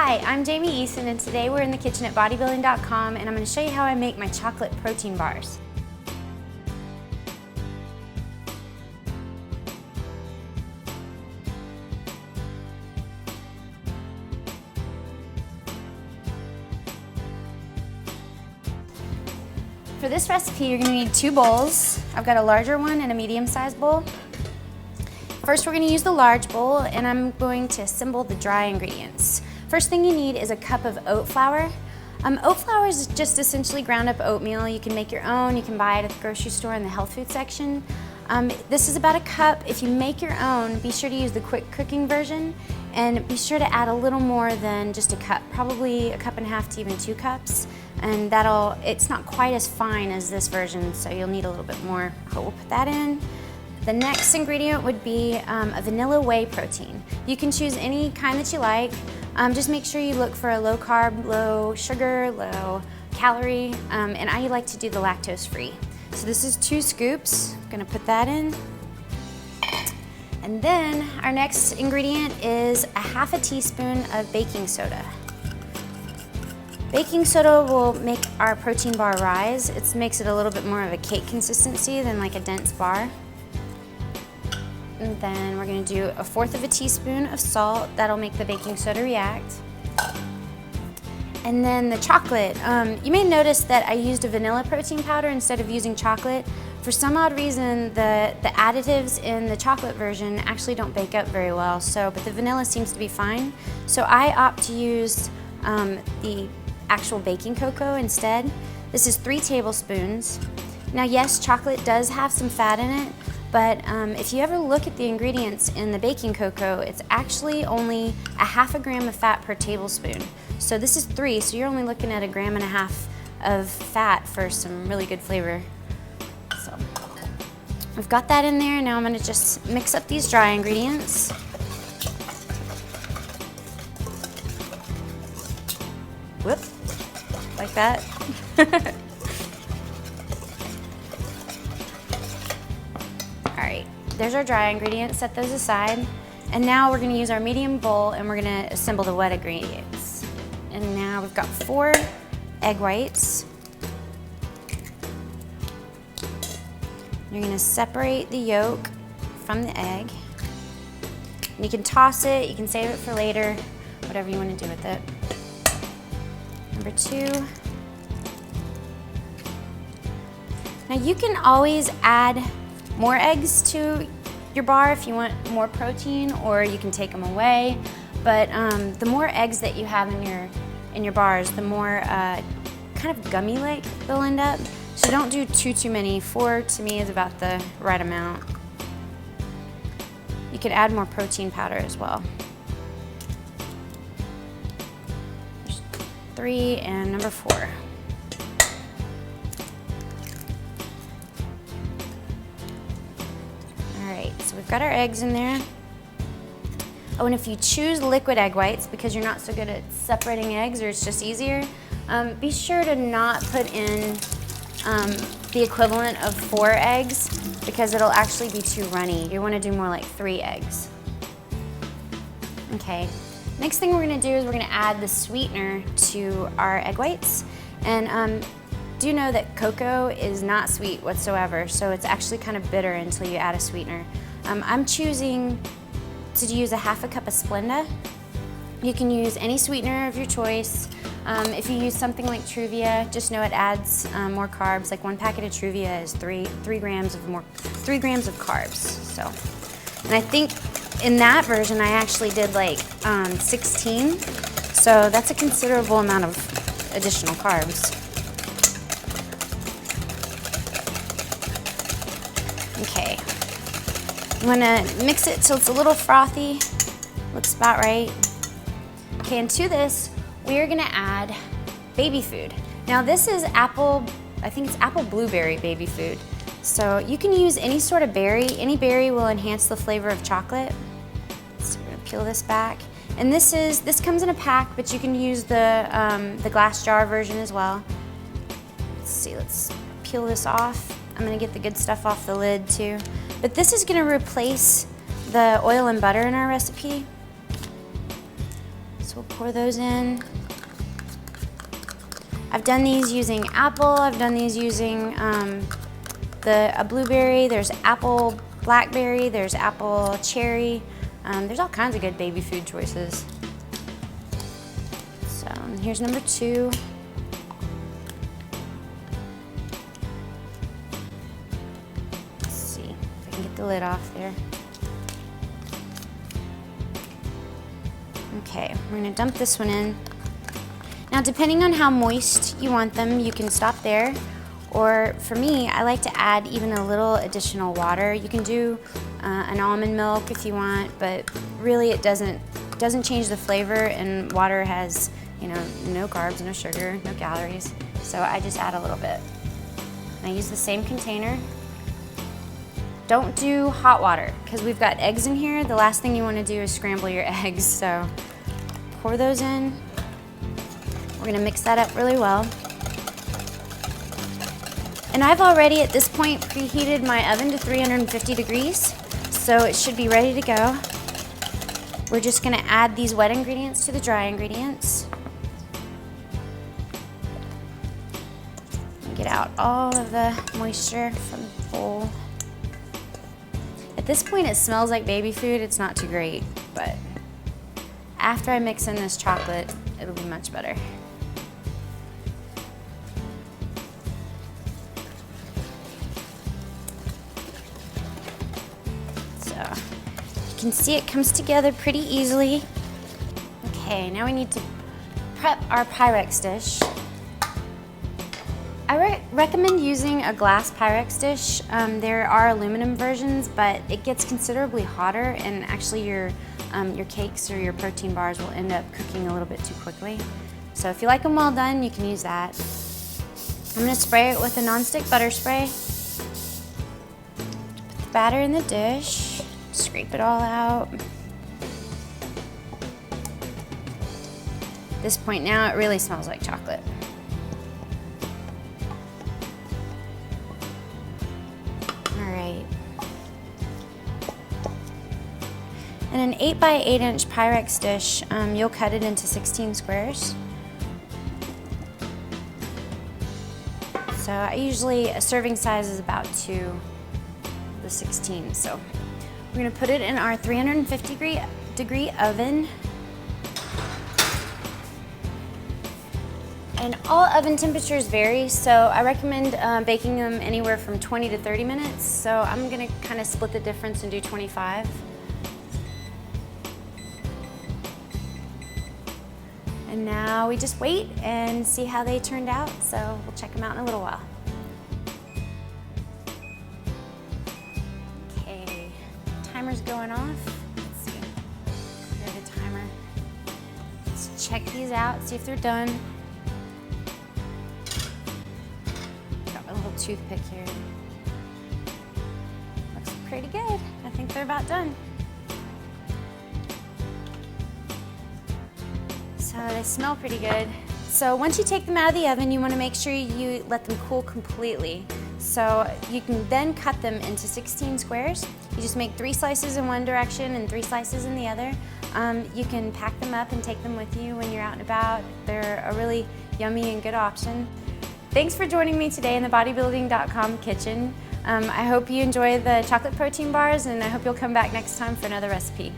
Hi, I'm Jamie Eason, and today we're in the kitchen at bodybuilding.com, and I'm going to show you how I make my chocolate protein bars. For this recipe, you're going to need 2 bowls. I've got a larger one and a medium-sized bowl. First, we're going to use the large bowl, and I'm going to assemble the dry ingredients. First thing you need is a cup of oat flour. Oat flour is just essentially ground up oatmeal. You can make your own. You can buy it at the grocery store in the health food section. This is about a cup. If you make your own, be sure to use the quick cooking version, and be sure to add a little more than just a cup, probably a cup and a half to even 2 cups. And it's not quite as fine as this version, so you'll need a little bit more, but we'll put that in. The next ingredient would be a vanilla whey protein. You can choose any kind that you like. Just make sure you look for a low carb, low sugar, low calorie, and I like to do the lactose free. So this is 2 scoops. I'm gonna put that in. And then our next ingredient is a half a teaspoon of baking soda. Baking soda will make our protein bar rise. It makes it a little bit more of a cake consistency than like a dense bar. And then we're gonna do 1/4 of a teaspoon of salt. That'll make the baking soda react. And then the chocolate. You may notice that I used a vanilla protein powder instead of using chocolate. For some odd reason, the additives in the chocolate version actually don't bake up very well, but the vanilla seems to be fine. So I opt to use the actual baking cocoa instead. This is 3 tablespoons. Now yes, chocolate does have some fat in it, but if you ever look at the ingredients in the baking cocoa, it's actually only a 1/2 gram of fat per tablespoon. So this is 3, so you're only looking at 1.5 grams of fat for some really good flavor. So we've got that in there. Now I'm gonna just mix up these dry ingredients. Whoop, like that. Alright, there's our dry ingredients, set those aside. And now we're gonna use our medium bowl and we're gonna assemble the wet ingredients. And now we've got 4 egg whites. You're gonna separate the yolk from the egg. And you can toss it, you can save it for later, whatever you wanna do with it. Number 2. Now you can always add more eggs to your bar if you want more protein, or you can take them away. But the more eggs that you have in your bars, the more kind of gummy-like they'll end up. So don't do too many. 4 to me is about the right amount. You can add more protein powder as well. 3 and number 4. Alright, so we've got our eggs in there. Oh, and if you choose liquid egg whites because you're not so good at separating eggs, or it's just easier, be sure to not put in the equivalent of 4 eggs because it'll actually be too runny. You want to do more like 3 eggs. Okay. Next thing we're gonna do is we're gonna add the sweetener to our egg whites. And do know that cocoa is not sweet whatsoever, so it's actually kind of bitter until you add a sweetener. I'm choosing to use a 1/2 cup of Splenda. You can use any sweetener of your choice. If you use something like Truvia, just know it adds more carbs. Like 1 packet of Truvia is 3 grams of carbs. So, and I think in that version, I actually did like 16, so that's a considerable amount of additional carbs. Okay, I'm gonna mix it till it's a little frothy, looks about right. Okay, and to this, we are gonna add baby food. Now this is I think it's apple blueberry baby food. So you can use any sort of berry. Any berry will enhance the flavor of chocolate. So we're gonna peel this back. And this comes in a pack, but you can use the glass jar version as well. Let's see, let's peel this off. I'm gonna get the good stuff off the lid too. But this is gonna replace the oil and butter in our recipe. So So we'll pour those in. I've done these using apple, I've done these using a blueberry, there's apple blackberry, there's apple cherry. There's all kinds of good baby food choices. So here's number 2. Let's see if I can get the lid off there. Okay, we're gonna dump this one in. Now, depending on how moist you want them, you can stop there. Or for me, I like to add even a little additional water. You can do an almond milk if you want, but really it doesn't change the flavor, and water has, you know, no carbs, no sugar, no calories. So I just add a little bit. And I use the same container. Don't do hot water, because we've got eggs in here. The last thing you want to do is scramble your eggs. So pour those in. We're gonna mix that up really well. And I've already, at this point, preheated my oven to 350 degrees, so it should be ready to go. We're just gonna add these wet ingredients to the dry ingredients. Get out all of the moisture from the bowl. At this point, it smells like baby food. It's not too great, but after I mix in this chocolate, it'll be much better. You can see it comes together pretty easily. Okay, now we need to prep our Pyrex dish. I recommend using a glass Pyrex dish. There are aluminum versions, but it gets considerably hotter, and actually your cakes or your protein bars will end up cooking a little bit too quickly. So if you like them well done, you can use that. I'm gonna spray it with a nonstick butter spray. Put the batter in the dish. Scrape it all out. At this point now, it really smells like chocolate. All right. In an 8 by 8 inch Pyrex dish, you'll cut it into 16 squares. So a serving size is about 2 the 16, so. We're gonna put it in our 350 degree oven. And all oven temperatures vary, so I recommend baking them anywhere from 20 to 30 minutes. So I'm gonna kind of split the difference and do 25. And now we just wait and see how they turned out. So we'll check them out in a little while. Timer's going off. Let's see. Here's the timer. Let's check these out, see if they're done. Got my little toothpick here. Looks pretty good. I think they're about done. So they smell pretty good. So once you take them out of the oven, you want to make sure you let them cool completely. So you can then cut them into 16 squares. You just make 3 slices in one direction and 3 slices in the other. You can pack them up and take them with you when you're out and about. They're a really yummy and good option. Thanks for joining me today in the bodybuilding.com kitchen. I hope you enjoy the chocolate protein bars, and I hope you'll come back next time for another recipe.